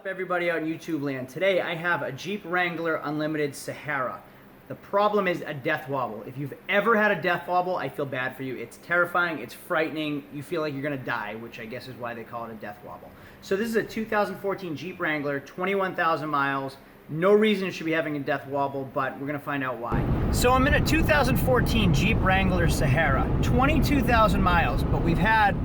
up, everybody out in YouTube land? Today I have a Jeep Wrangler Unlimited Sahara. The problem is a death wobble. If you've ever had a death wobble, I feel bad for you. It's terrifying, it's frightening, you feel like you're gonna die, which I guess is why they call it a death wobble. So this is a 2014 Jeep Wrangler, 21,000 miles. No reason it should be having a death wobble, but we're gonna find out why. So I'm in a 2014 Jeep Wrangler Sahara, 22,000 miles, but we've had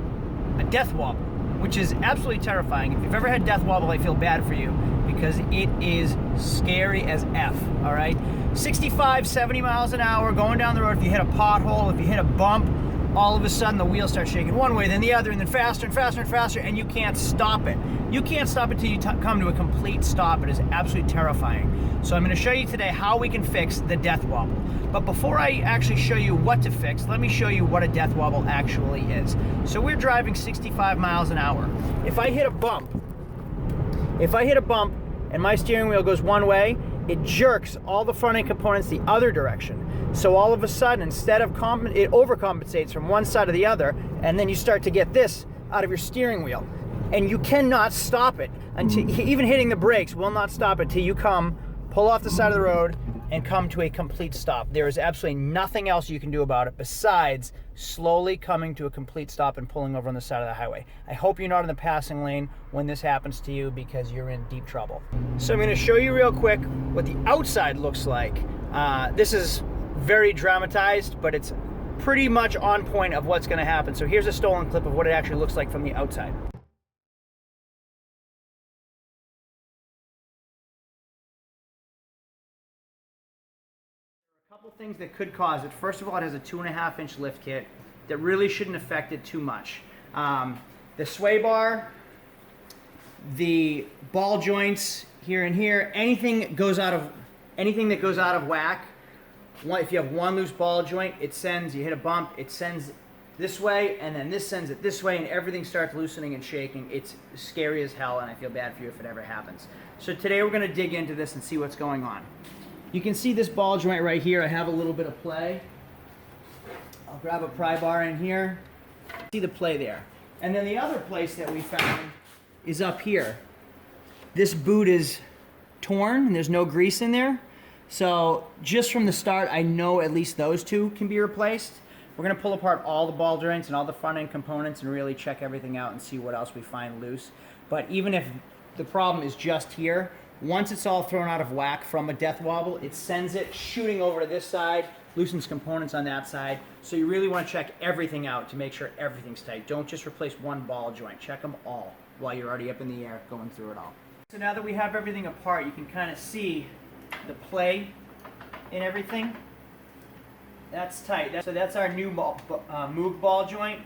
a death wobble, which is absolutely terrifying. If you've ever had death wobble, I feel bad for you because it is scary as F, all right? 65, 70 miles an hour going down the road. If you hit a pothole, if you hit a bump, all of a sudden the wheels start shaking one way, then the other, and then faster and faster and faster, and you can't stop it. You can't stop it till you come to a complete stop. It is absolutely terrifying. So I'm gonna show you today how we can fix the death wobble. But before I actually show you what to fix, let me show you what a death wobble actually is. So we're driving 65 miles an hour. If I hit a bump and my steering wheel goes one way, it jerks all the front end components the other direction. So all of a sudden, instead of it overcompensates from one side to the other, and then you start to get this out of your steering wheel. And you cannot stop it until, even hitting the brakes will not stop it till you pull off the side of the road and come to a complete stop. There is absolutely nothing else you can do about it besides slowly coming to a complete stop and pulling over on the side of the highway. I hope you're not in the passing lane when this happens to you because you're in deep trouble. So I'm gonna show you real quick what the outside looks like. This is very dramatized, but it's pretty much on point of what's gonna happen. So here's a stolen clip of what it actually looks like from the outside. Couple things that could cause it. First of all, it has a 2.5-inch lift kit that really shouldn't affect it too much. The sway bar, the ball joints here and here, anything that goes out of whack. If you have one loose ball joint, it sends, you hit a bump, it sends this way, and then this sends it this way, and everything starts loosening and shaking. It's scary as hell, and I feel bad for you if it ever happens. So today we're going to dig into this and see what's going on. You can see this ball joint right here. I have a little bit of play. I'll grab a pry bar in here. See the play there. And then the other place that we found is up here. This boot is torn and there's no grease in there. So just from the start, I know at least those two can be replaced. We're gonna pull apart all the ball joints and all the front end components and really check everything out and see what else we find loose. But even if the problem is just here, once it's all thrown out of whack from a death wobble, it sends it shooting over to this side, loosens components on that side. So you really want to check everything out to make sure everything's tight. Don't just replace one ball joint. Check them all while you're already up in the air going through it all. So now that we have everything apart, you can kind of see the play in everything. That's tight. So that's our new Moog ball joint.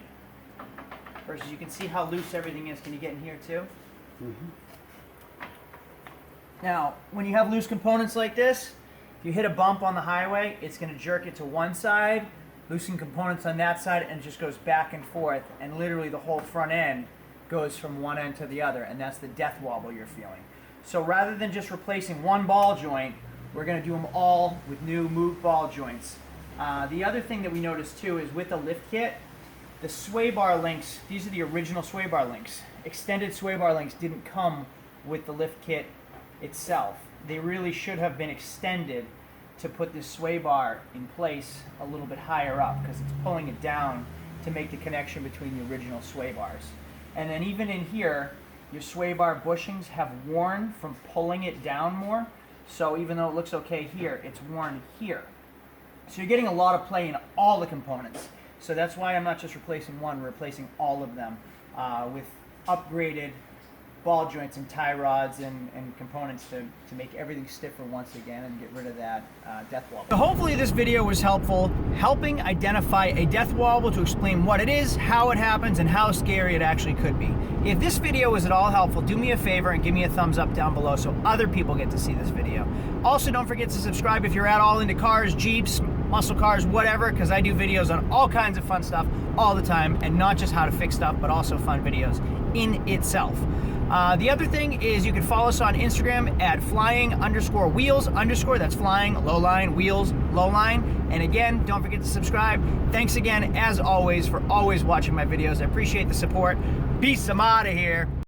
Versus you can see how loose everything is. Can you get in here too? Mm-hmm. Now, when you have loose components like this, if you hit a bump on the highway, it's going to jerk it to one side, loosen components on that side, and it just goes back and forth, and literally the whole front end goes from one end to the other, and that's the death wobble you're feeling. So rather than just replacing one ball joint, we're going to do them all with new Moog ball joints. The other thing that we noticed too is with the lift kit, the sway bar links, these are the original sway bar links. Extended sway bar links didn't come with the lift kit itself. They really should have been extended to put this sway bar in place a little bit higher up because it's pulling it down to make the connection between the original sway bars. And then even in here, your sway bar bushings have worn from pulling it down more. So even though it looks okay here, it's worn here. So you're getting a lot of play in all the components. So that's why I'm not just replacing one, we're replacing all of them with upgraded ball joints and tie rods and components to make everything stiffer once again and get rid of that death wobble. So hopefully this video was helpful, helping identify a death wobble, to explain what it is, how it happens, and how scary it actually could be. If this video was at all helpful, do me a favor and give me a thumbs up down below so other people get to see this video. Also, don't forget to subscribe if you're at all into cars, Jeeps, muscle cars, whatever, because I do videos on all kinds of fun stuff all the time, and not just how to fix stuff, but also fun videos in itself. The other thing is you can follow us on Instagram at flying_wheels_, that's flying, low line, wheels, low line. And again, don't forget to subscribe. Thanks again, as always, for always watching my videos. I appreciate the support. Peace, I'm out of here.